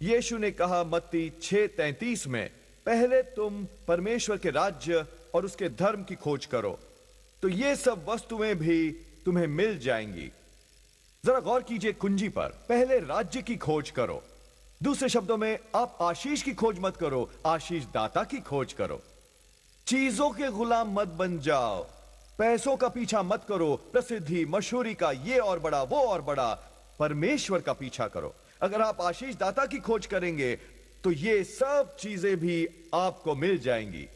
यीशु ने कहा मत्ती 6:33 में, पहले तुम परमेश्वर के राज्य और उसके धर्म की खोज करो तो ये सब वस्तुएं भी तुम्हें मिल जाएंगी। जरा गौर कीजिए कुंजी पर, पहले राज्य की खोज करो। दूसरे शब्दों में, आप आशीष की खोज मत करो, आशीष दाता की खोज करो। चीजों के गुलाम मत बन जाओ, पैसों का पीछा मत करो, प्रसिद्धि मशहूरी का ये और बड़ा वो और बड़ा। परमेश्वर का पीछा करो। अगर आप आशीष दाता की खोज करेंगे तो ये सब चीजें भी आपको मिल जाएंगी।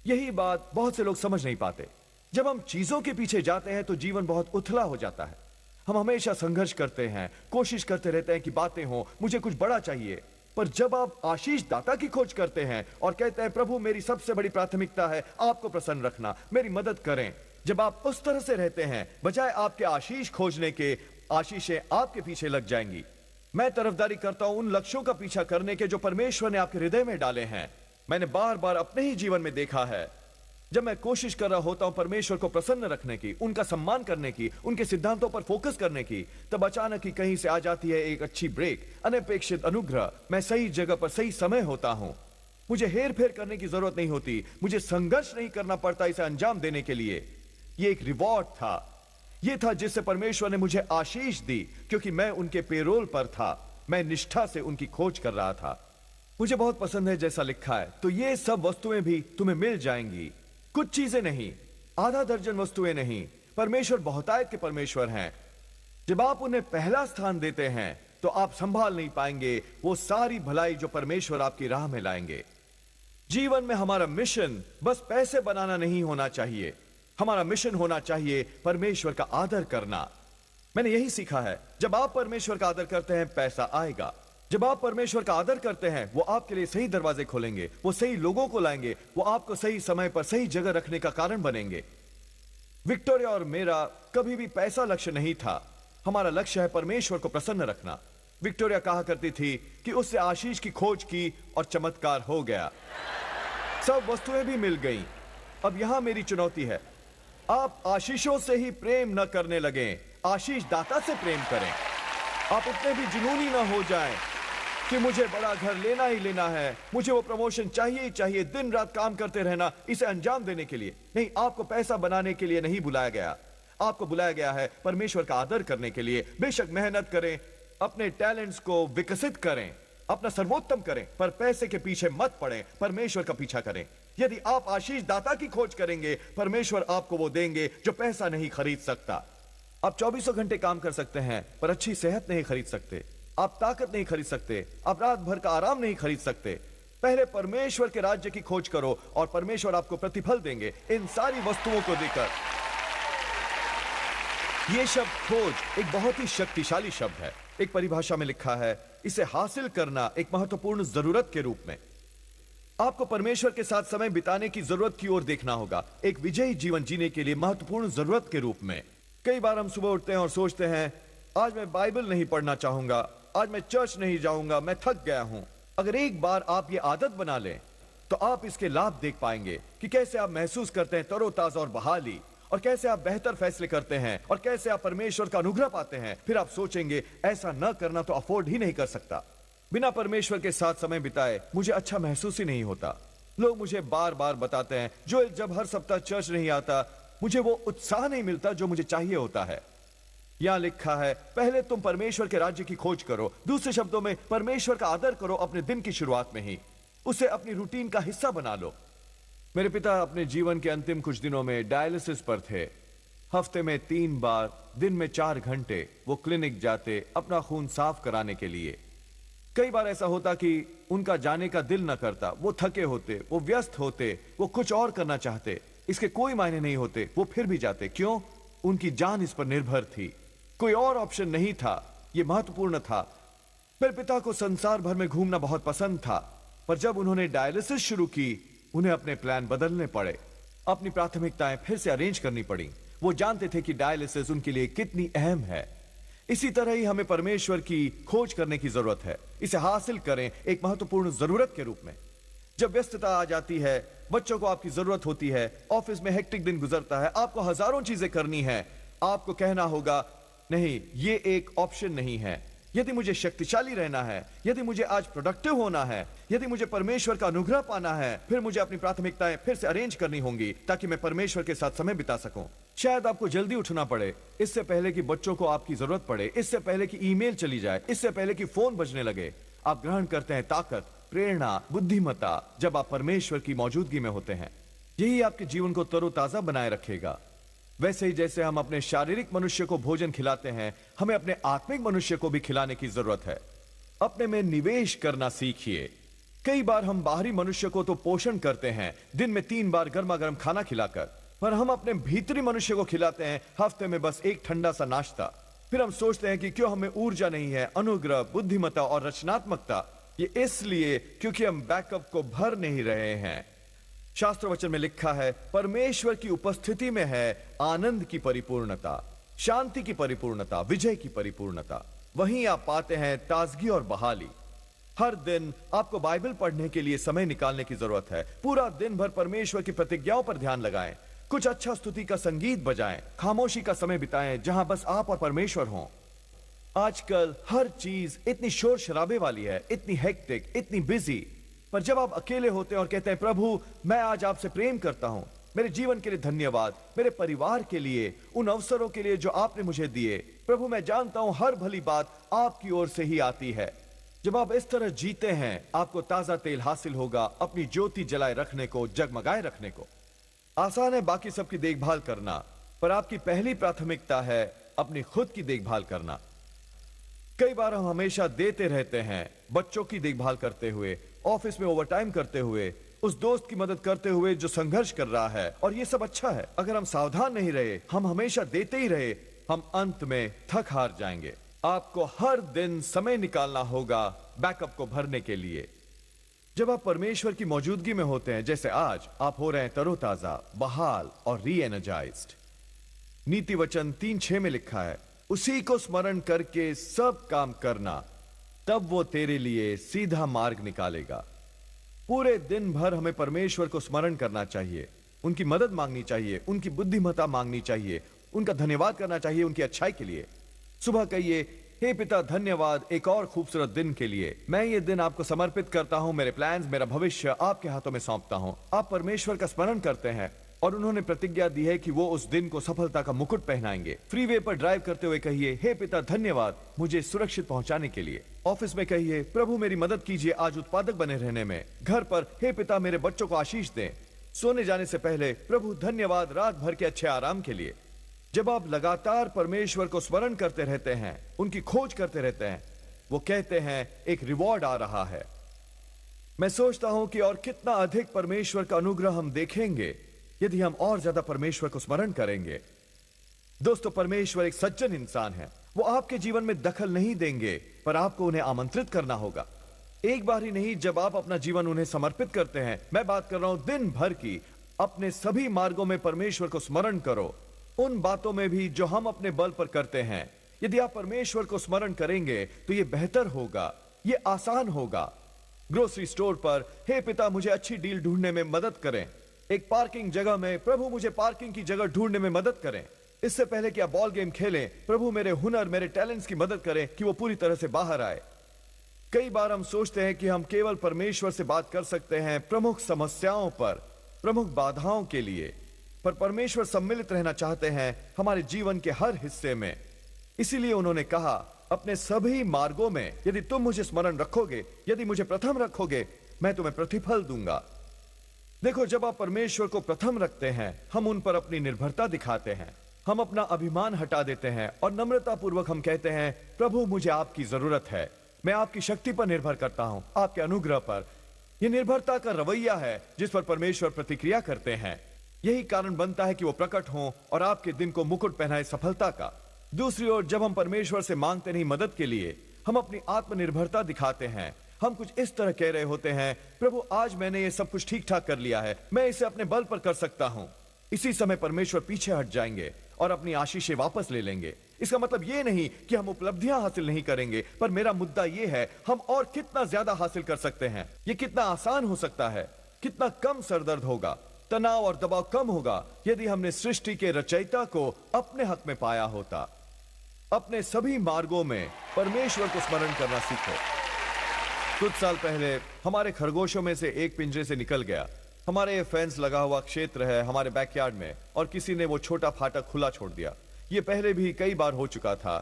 यही बात बहुत से लोग समझ नहीं पाते। जब हम चीजों के पीछे जाते हैं तो जीवन बहुत उथला हो जाता है। हम हमेशा संघर्ष करते हैं, कोशिश करते रहते हैं कि बातें हों, मुझे कुछ बड़ा चाहिए। पर जब आप आशीष दाता की खोज करते हैं और कहते हैं, प्रभु मेरी सबसे बड़ी प्राथमिकता है आपको प्रसन्न रखना, मेरी मदद करें। जब आप उस तरह से रहते हैं, बजाय आपके आशीष खोजने के, आशीषें आपके पीछे लग जाएंगी। मैं तरफदारी करता हूं उन लक्ष्यों का पीछा करने के जो परमेश्वर ने आपके हृदय में डाले हैं। मैंने बार बार अपने ही जीवन में देखा है, जब मैं कोशिश कर रहा होता हूं परमेश्वर को प्रसन्न रखने की, उनका सम्मान करने की, उनके सिद्धांतों पर फोकस करने की, तब अचानक ही कहीं से आ जाती है एक अच्छी ब्रेक, अनपेक्षित अनुग्रह। मैं सही जगह पर सही समय होता हूं। मुझे हेर फेर करने की जरूरत नहीं होती, मुझे संघर्ष नहीं करना पड़ता इसे अंजाम देने के लिए। यह एक रिवॉर्ड था, यह था जिससे परमेश्वर ने मुझे आशीष दी, क्योंकि मैं उनके पेरोल पर था। मैं निष्ठा से उनकी खोज कर रहा था। मुझे बहुत पसंद है जैसा लिखा है, तो ये सब वस्तुएं भी तुम्हें मिल जाएंगी। कुछ चीजें नहीं, आधा दर्जन वस्तुएं नहीं। परमेश्वर बहुतायत के परमेश्वर हैं। जब आप उन्हें पहला स्थान देते हैं तो आप संभाल नहीं पाएंगे वो सारी भलाई जो परमेश्वर आपकी राह में लाएंगे। जीवन में हमारा मिशन बस पैसे बनाना नहीं होना चाहिए। हमारा मिशन होना चाहिए परमेश्वर का आदर करना। मैंने यही सीखा है, जब आप परमेश्वर का आदर करते हैं पैसा आएगा। जब आप परमेश्वर का आदर करते हैं, वो आपके लिए सही दरवाजे खोलेंगे, वो सही लोगों को लाएंगे, वो आपको सही समय पर सही जगह रखने का कारण बनेंगे। विक्टोरिया और मेरा कभी भी पैसा लक्ष्य नहीं था। हमारा लक्ष्य है परमेश्वर को प्रसन्न रखना। विक्टोरिया कहा करती थी कि उससे आशीष की खोज की और चमत्कार हो गया। सब वस्तुएं भी मिल गईं। अब यहां मेरी चुनौती है, आप आशीषों से ही प्रेम न करने लगें, आशीष दाता से प्रेम करें। आप इतने भी जुनूनी न हो जाएं कि मुझे बड़ा घर लेना ही लेना है, मुझे वो प्रमोशन चाहिए ही चाहिए, दिन रात काम करते रहना इसे अंजाम देने के लिए। नहीं, आपको पैसा बनाने के लिए नहीं बुलाया गया। आपको बुलाया गया है परमेश्वर का आदर करने के लिए। बेशक मेहनत करें, अपने टैलेंट्स को विकसित करें, अपना सर्वोत्तम करें, पर पैसे के पीछे मत पड़ें, परमेश्वर का पीछा करें। यदि आप आशीष दाता की खोज करेंगे, परमेश्वर आपको वो देंगे जो पैसा नहीं खरीद सकता। आप 24 घंटे काम कर सकते हैं पर अच्छी सेहत नहीं खरीद सकते। आप ताकत नहीं खरीद सकते, आप रात भर का आराम नहीं खरीद सकते। पहले परमेश्वर के राज्य की खोज करो और परमेश्वर आपको प्रतिफल देंगे इन सारी वस्तुओं को देकर। यह शब्द खोज एक बहुत ही शक्तिशाली शब्द है। एक परिभाषा में लिखा है, इसे हासिल करना एक महत्वपूर्ण जरूरत के रूप में। आपको परमेश्वर के साथ समय बिताने की जरूरत की ओर देखना होगा, एक विजयी जीवन जीने के लिए महत्वपूर्ण जरूरत के रूप में। कई बार हम सुबह उठते हैं और सोचते हैं, आज मैं बाइबल नहीं पढ़ना चाहूंगा, आज मैं चर्च नहीं जाऊंगा, मैं थक गया हूं। अगर एक बार आप ये आदत बना लें तो आप इसके लाभ देख पाएंगे कि कैसे आप महसूस करते हैं तरोताजा और बहाली, और कैसे आप बेहतर फैसले करते हैं, और कैसे आप परमेश्वर का अनुग्रह पाते हैं। फिर आप सोचेंगे, ऐसा न करना तो अफोर्ड ही नहीं कर सकता। बिना परमेश्वर के साथ समय बिताए मुझे अच्छा महसूस ही नहीं होता। लोग मुझे बार बार बताते हैं, जो जब हर सप्ताह चर्च नहीं आता, मुझे वो उत्साह नहीं मिलता जो मुझे चाहिए होता है। यहां लिखा है, पहले तुम परमेश्वर के राज्य की खोज करो। दूसरे शब्दों में, परमेश्वर का आदर करो अपने दिन की शुरुआत में ही। उसे अपनी रूटीन का हिस्सा बना लो। मेरे पिता अपने जीवन के अंतिम कुछ दिनों में डायलिसिस पर थे। हफ्ते में 3 बार, दिन में 4 घंटे वो क्लिनिक जाते अपना खून साफ कराने के लिए। कई बार ऐसा होता कि उनका जाने का दिल न करता, वो थके होते, वो व्यस्त होते, वो कुछ और करना चाहते। इसके कोई मायने नहीं होते, वो फिर भी जाते। क्यों? उनकी जान इस पर निर्भर थी, कोई और ऑप्शन नहीं था। यह महत्वपूर्ण था। मेरे पिता को संसार भर में घूमना बहुत पसंद था, पर जब उन्होंने डायलिसिस शुरू की, उन्हें अपने प्लान बदलने पड़े, अपनी प्राथमिकताएं फिर से अरेंज करनी पड़ी। वो जानते थे कि डायलिसिस उनके लिए कितनी अहम है। इसी तरह ही हमें परमेश्वर की खोज करने की जरूरत है। इसे हासिल करें एक महत्वपूर्ण जरूरत के रूप में। जब व्यस्तता आ जाती है, बच्चों को आपकी जरूरत होती है, ऑफिस में हेक्टिक दिन गुजरता है, आपको हजारों चीजें करनी है, आपको कहना होगा, नहीं, ये एक ऑप्शन नहीं है, यदि मुझे शक्तिशाली रहना है, यदि मुझे आज प्रोडक्टिव होना है, यदि मुझे परमेश्वर का अनुग्रह पाना है, फिर मुझे अपनी प्राथमिकताएं फिर से अरेंज करनी होंगी ताकि मैं परमेश्वर के साथ समय बिता सकूं। शायद आपको जल्दी उठना पड़े, इससे पहले कि बच्चों को आपकी जरूरत पड़े, इससे पहले कि ईमेल चली जाए, इससे पहले कि फोन बजने लगे। आप ग्रहण करते हैं ताकत, प्रेरणा, बुद्धिमत्ता जब आप परमेश्वर की मौजूदगी में होते हैं। यही आपके जीवन को तरोताजा बनाए रखेगा। वैसे ही जैसे हम अपने शारीरिक मनुष्य को भोजन खिलाते हैं, हमें अपने आत्मिक मनुष्य को भी खिलाने की जरूरत है। अपने में निवेश करना सीखिए। कई बार हम बाहरी मनुष्य को तो पोषण करते हैं दिन में 3 बार गर्मा गर्म खाना खिलाकर, पर हम अपने भीतरी मनुष्य को खिलाते हैं हफ्ते में बस एक ठंडा सा नाश्ता। फिर हम सोचते हैं कि क्यों हमें ऊर्जा नहीं है, अनुग्रह, बुद्धिमत्ता और रचनात्मकता। ये इसलिए क्योंकि हम बैकअप को भर नहीं रहे हैं। शास्त्र वचन में लिखा है, परमेश्वर की उपस्थिति में है आनंद की परिपूर्णता, शांति की परिपूर्णता, विजय की परिपूर्णता। वहीं आप पाते हैं ताजगी और बहाली। हर दिन आपको बाइबल पढ़ने के लिए समय निकालने की जरूरत है। पूरा दिन भर परमेश्वर की प्रतिज्ञाओं पर ध्यान लगाएं। कुछ अच्छा स्तुति का संगीत बजाएं, खामोशी का समय बिताएं जहां बस आप और परमेश्वर हों। आजकल हर चीज इतनी शोर शराबे वाली है, इतनी हेक्टिक, इतनी बिजी, पर जब आप अकेले होते हैं और कहते हैं, प्रभु मैं आज आपसे प्रेम करता हूं, मेरे जीवन के लिए धन्यवाद, मेरे परिवार के लिए, उन अवसरों के लिए जो आपने मुझे दिए, प्रभु मैं जानता हूं हर भली बात आपकी ओर से ही आती है। जब आप इस तरह जीते हैं, आपको ताजा तेल हासिल होगा अपनी ज्योति जलाए रखने को, जगमगाए रखने को। आसान है बाकी सबकी देखभाल करना, पर आपकी पहली प्राथमिकता है अपनी खुद की देखभाल करना। कई बार हम हमेशा देते रहते हैं, बच्चों की देखभाल करते हुए, ऑफिस में ओवरटाइम करते हुए, उस दोस्त की मदद करते हुए जो संघर्ष कर रहा है, और ये सब अच्छा है। अगर हम सावधान नहीं रहे, हम हमेशा देते ही रहे, हम अंत में थक हार जाएंगे। आपको हर दिन समय निकालना होगा बैकअप को भरने के लिए। जब आप परमेश्वर की मौजूदगी में होते हैं, जैसे आज आप हो रहे हैं तरोताजा, बहाल और री एनर्जाइज्ड। नीति वचन 3:6 में लिखा है, उसी को स्मरण करके सब काम करना, तब वो तेरे लिए सीधा मार्ग निकालेगा। पूरे दिन भर हमें परमेश्वर को स्मरण करना चाहिए, उनकी मदद मांगनी चाहिए, उनकी बुद्धिमत्ता मांगनी चाहिए, उनका धन्यवाद करना चाहिए उनकी अच्छाई के लिए। सुबह कहिए, हे पिता धन्यवाद एक और खूबसूरत दिन के लिए। मैं ये दिन आपको समर्पित करता हूं, मेरे प्लान्स, मेरा भविष्य आपके हाथों में सौंपता हूं। आप परमेश्वर का स्मरण करते हैं और उन्होंने प्रतिज्ञा दी है कि वो उस दिन को सफलता का मुकुट पहनाएंगे। फ्रीवे पर ड्राइव करते हुए कहिए, हे पिता धन्यवाद मुझे सुरक्षित पहुंचाने के लिए। ऑफिस में कहिए, प्रभु मेरी मदद कीजिए आज उत्पादक बने रहने में। घर पर, हे पिता मेरे बच्चों को आशीष दें। सोने जाने से पहले, प्रभु धन्यवाद रात भर के अच्छे आराम के लिए। जब आप लगातार परमेश्वर को स्मरण करते रहते हैं, उनकी खोज करते रहते हैं, वो कहते हैं एक रिवॉर्ड आ रहा है। मैं सोचता हूं कि और कितना अधिक परमेश्वर का अनुग्रह हम देखेंगे यदि हम और ज्यादा परमेश्वर को स्मरण करेंगे। दोस्तों, परमेश्वर एक सज्जन इंसान है। वो आपके जीवन में दखल नहीं देंगे, पर आपको उन्हें आमंत्रित करना होगा। एक बार ही नहीं, जब आप अपना जीवन उन्हें समर्पित करते हैं। मैं बात कर रहा हूं दिन भर की। अपने सभी मार्गों में परमेश्वर को स्मरण करो, उन बातों में भी जो हम अपने बल पर करते हैं। यदि आप परमेश्वर को स्मरण करेंगे तो यह बेहतर होगा, यह आसान होगा। ग्रोसरी स्टोर पर, हे पिता मुझे अच्छी डील ढूंढने में मदद करें। एक पार्किंग जगह में, प्रभु मुझे पार्किंग की जगह ढूंढने में मदद करें। इससे पहले कि आप बॉल गेम खेलें, प्रभु मेरे हुनर, मेरे टैलेंट्स की मदद करें कि वो पूरी तरह से बाहर आए। कई बार हम सोचते हैं कि हम केवल परमेश्वर से बात कर सकते हैं प्रमुख समस्याओं पर, प्रमुख बाधाओं के लिए, पर परमेश्वर सम्मिलित रहना चाहते हैं हमारे जीवन के हर हिस्से में। इसीलिए उन्होंने कहा, अपने सभी मार्गों में यदि तुम मुझे स्मरण रखोगे, यदि मुझे प्रथम रखोगे, मैं तुम्हें प्रतिफल दूंगा। देखो, जब आप परमेश्वर को प्रथम रखते हैं, हम उन पर अपनी निर्भरता दिखाते हैं। हम अपना अभिमान हटा देते हैं और नम्रता पूर्वक हम कहते हैं, प्रभु मुझे आपकी जरूरत है, मैं आपकी शक्ति पर निर्भर करता हूं, आपके अनुग्रह पर। यह निर्भरता का रवैया है जिस पर परमेश्वर प्रतिक्रिया करते हैं। यही कारण बनता है कि वो प्रकट हों और आपके दिन को मुकुट पहनाए सफलता का। दूसरी ओर, जब हम परमेश्वर से मांगते नहीं मदद के लिए, हम अपनी आत्मनिर्भरता दिखाते हैं। हम कुछ इस तरह कह रहे होते हैं, प्रभु आज मैंने ये सब कुछ ठीक ठाक कर लिया है, मैं इसे अपने बल पर कर सकता हूं। इसी समय परमेश्वर पीछे हट जाएंगे और अपनी आशीषें वापस ले लेंगे। इसका मतलब ये नहीं कि हम उपलब्धियां हासिल नहीं करेंगे, पर मेरा मुद्दा ये है, हम और कितना ज्यादा हासिल कर सकते हैं। ये कितना आसान हो सकता है, कितना कम सरदर्द होगा, तनाव और दबाव कम होगा यदि हमने सृष्टि के रचयिता को अपने हक में पाया होता। अपने सभी मार्गों में परमेश्वर को स्मरण करना सीखो। कुछ साल पहले हमारे खरगोशों में से एक पिंजरे से निकल गया। हमारे फेंस लगा हुआ क्षेत्र है हमारे बैकयार्ड में, और किसी ने वो छोटा फाटक खुला छोड़ दिया। ये पहले भी कई बार हो चुका था।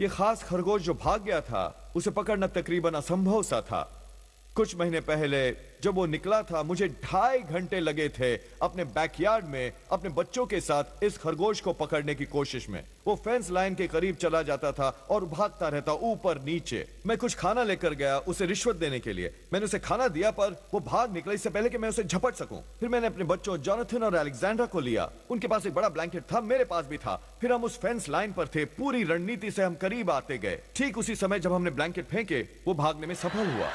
ये खास खरगोश जो भाग गया था, उसे पकड़ना तकरीबन असंभव सा था। कुछ महीने पहले जब वो निकला था, मुझे 2.5 घंटे लगे थे अपने बैकयार्ड में अपने बच्चों के साथ इस खरगोश को पकड़ने की कोशिश में। वो फेंस लाइन के करीब चला जाता था और भागता रहता ऊपर नीचे। मैं कुछ खाना लेकर गया उसे रिश्वत देने के लिए। मैंने उसे खाना दिया, पर वो भाग निकला इससे पहले कि मैं उसे झपट सकूं। फिर मैंने अपने बच्चों जोनाथन और अलेक्जेंड्रा को लिया। उनके पास एक बड़ा ब्लैंकेट था, मेरे पास भी था। फिर हम उस फेंस लाइन पर थे। पूरी रणनीति से हम करीब आते गए। ठीक उसी समय जब हमने ब्लैंकेट फेंके, वो भागने में सफल हुआ।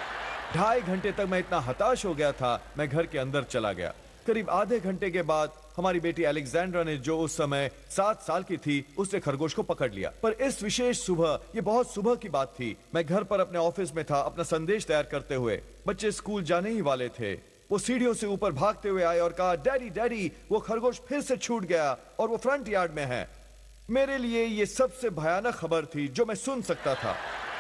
2.5 घंटे तक मैं इतना हताश हो गया था, मैं घर के अंदर चला गया। करीब आधे घंटे के बाद हमारी बेटी अलेक्जेंड्रा ने, जो उस समय 7 साल की थी, उसने खरगोश को पकड़ लिया। पर इस विशेष सुबह, ये बहुत सुबह की बात थी, मैं घर पर अपने ऑफिस में था अपना संदेश तैयार करते हुए। बच्चे स्कूल जाने ही वाले थे। वो सीढ़ियों से ऊपर भागते हुए आए और कहा, डैडी डैडी, वो खरगोश फिर से छूट गया और वो फ्रंट यार्ड में है। मेरे लिए ये सबसे भयानक खबर थी जो मैं सुन सकता था।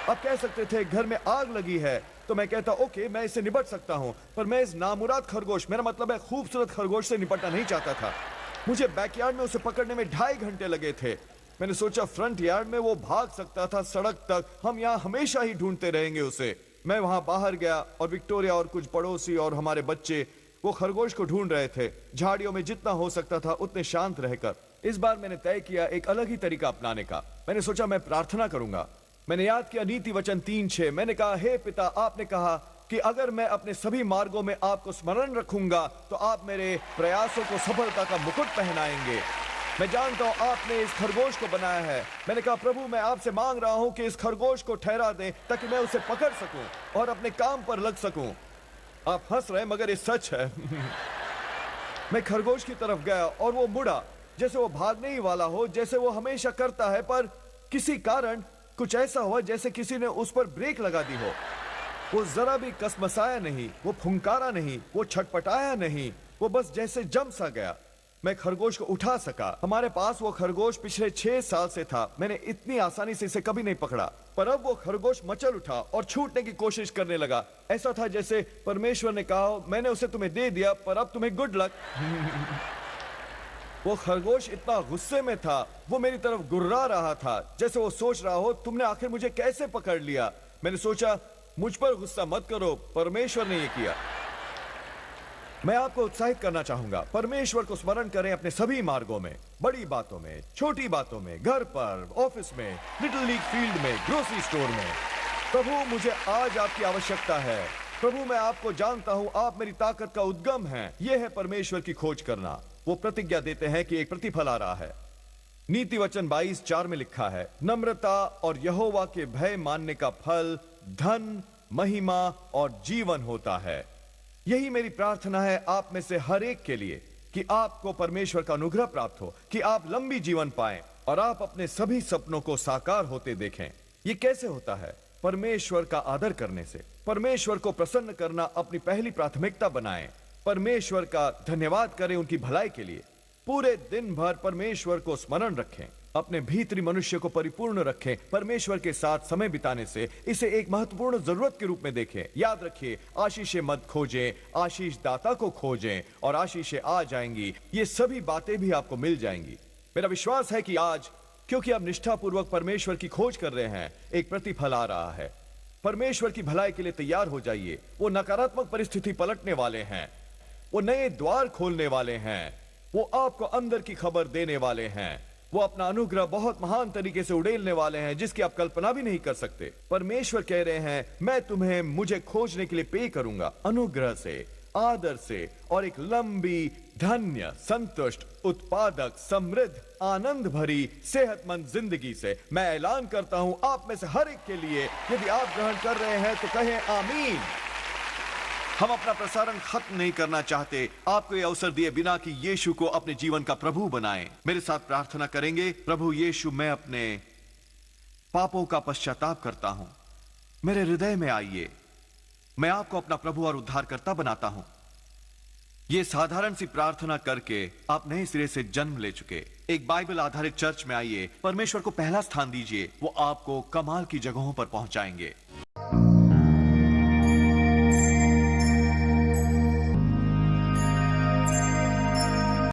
आप कह सकते थे घर में आग लगी है, तो मैं कहता ओके, मैं इससे निपट सकता हूं। पर मैं इस नामुराद खरगोश, मेरा मतलब है खूबसूरत खरगोश से निपटना नहीं चाहता था। मुझे बैकयार्ड में उसे पकड़ने में 2.5 घंटे लगे थे। मैंने सोचा फ्रंट यार्ड में वो भाग सकता था सड़क तक, हम यहाँ हमेशा ही ढूंढते रहेंगे उसे। मैं वहां बाहर गया और विक्टोरिया और कुछ पड़ोसी और हमारे बच्चे वो खरगोश को ढूंढ रहे थे, झाड़ियों में जितना हो सकता था उतने शांत रहकर। इस बार मैंने तय किया एक अलग ही तरीका अपनाने का। मैंने सोचा मैं प्रार्थना करूंगा। मैंने याद किया नीति वचन 3:6। मैंने कहा, हे पिता, आपने कहा कि अगर मैं अपने सभी मार्गों में आपको स्मरण रखूंगा तो आप मेरे प्रयासों को सफलता का मुकुट पहनाएंगे। मैं जानता हूं आपने इस खरगोश को बनाया है। मैंने कहा, प्रभु, मैं आपसे मांग रहा हूं कि इस खरगोश को ठहरा दें ताकि मैं उसे पकड़ सकूं और अपने काम पर लग सकूं। आप हंस रहे हैं, मगर ये सच है। मैं खरगोश की तरफ गया और वो मुड़ा जैसे वो भागने ही वाला हो, जैसे वो हमेशा करता है। पर किसी कारण कुछ ऐसा हुआ जैसे किसी ने उस पर ब्रेक लगा दी हो। वो जरा भी कसमसाया नहीं, वो फुंकारा नहीं, वो छटपटाया नहीं, वो बस जैसे जम सा गया। मैं खरगोश को उठा सका। हमारे पास वो खरगोश पिछले 6 साल से था। मैंने इतनी आसानी से इसे कभी नहीं पकड़ा। पर अब वो खरगोश मचल उठा और छूटने की कोशिश करने लगा। ऐसा था जैसे परमेश्वर ने कहा, मैंने उसे तुम्हें दे दिया, पर अब तुम्हें गुड लक। वो खरगोश इतना गुस्से में था, वो मेरी तरफ गुर्रा रहा था जैसे वो सोच रहा हो, तुमने आखिर मुझे कैसे पकड़ लिया। मैंने सोचा, मुझ पर गुस्सा मत करो, परमेश्वर ने ये किया। मैं आपको उत्साहित करना चाहूंगा, परमेश्वर को स्मरण करें अपने सभी मार्गों में, बड़ी बातों में, छोटी बातों में, घर पर, ऑफिस में, लिटिल लीग फील्ड में, ग्रोसरी स्टोर में। प्रभु, मुझे आज आपकी आवश्यकता है। प्रभु, मैं आपको जानता हूं, आप मेरी ताकत का उद्गम हैं। यह है परमेश्वर की खोज करना। वो प्रतिज्ञा देते हैं कि एक प्रतिफल आ रहा है। नीति वचन 22:4 में लिखा है, नम्रता और यहोवा के भय मानने का फल धन, महिमा और जीवन होता है। यही मेरी प्रार्थना है आप में से हर एक के लिए, कि आपको परमेश्वर का अनुग्रह प्राप्त हो, कि आप लंबी जीवन पाएं और आप अपने सभी सपनों को साकार होते देखें। ये कैसे होता है? परमेश्वर का आदर करने से। परमेश्वर को प्रसन्न करना अपनी पहली प्राथमिकता बनाएं। परमेश्वर का धन्यवाद करें उनकी भलाई के लिए। पूरे दिन भर परमेश्वर को स्मरण रखें। अपने भीतरी मनुष्य को परिपूर्ण रखें। परमेश्वर के साथ समय बिताने से इसे एक महत्वपूर्ण जरूरत के रूप में देखें। याद रखिए, आशीषें मत खोजें, आशीष दाता को खोजें और आशीषें आ जाएंगी। ये सभी बातें भी आपको मिल जाएंगी। मेरा विश्वास है कि आज, क्योंकि आप निष्ठापूर्वक परमेश्वर की खोज कर रहे हैं, एक प्रतिफल आ रहा है। परमेश्वर की भलाई के लिए तैयार हो जाइए। वो नकारात्मक परिस्थिति पलटने वाले हैं, वो नए द्वार खोलने वाले हैं, वो आपको अंदर की खबर देने वाले हैं। वो अपना अनुग्रह बहुत महान तरीके से उड़ेलने वाले हैं जिसकी आप कल्पना भी नहीं कर सकते। परमेश्वर कह रहे हैं, मैं तुम्हें मुझे खोजने के लिए पे करूंगा, अनुग्रह से, आदर से और एक लंबी, धन्य, संतुष्ट, उत्पादक, समृद्ध, आनंद भरी, सेहतमंद जिंदगी से। मैं ऐलान करता हूं आप में से हर एक के लिए। यदि आप ग्रहण कर रहे हैं तो कहें आमीन। हम अपना प्रसारण खत्म नहीं करना चाहते, आपको यह अवसर दिए बिना कि यीशु को अपने जीवन का प्रभु बनाएं। मेरे साथ प्रार्थना करेंगे। प्रभु यीशु, मैं अपने पापों का पश्चाताप करता हूं, मेरे हृदय में आइए। मैं आपको अपना प्रभु और उद्धारकर्ता बनाता हूं। यह साधारण सी प्रार्थना करके आप नए सिरे से जन्म ले चुके, एक बाइबल आधारित चर्च में आइए, परमेश्वर को पहला स्थान दीजिए, वो आपको कमाल की जगहों पर पहुंचाएंगे।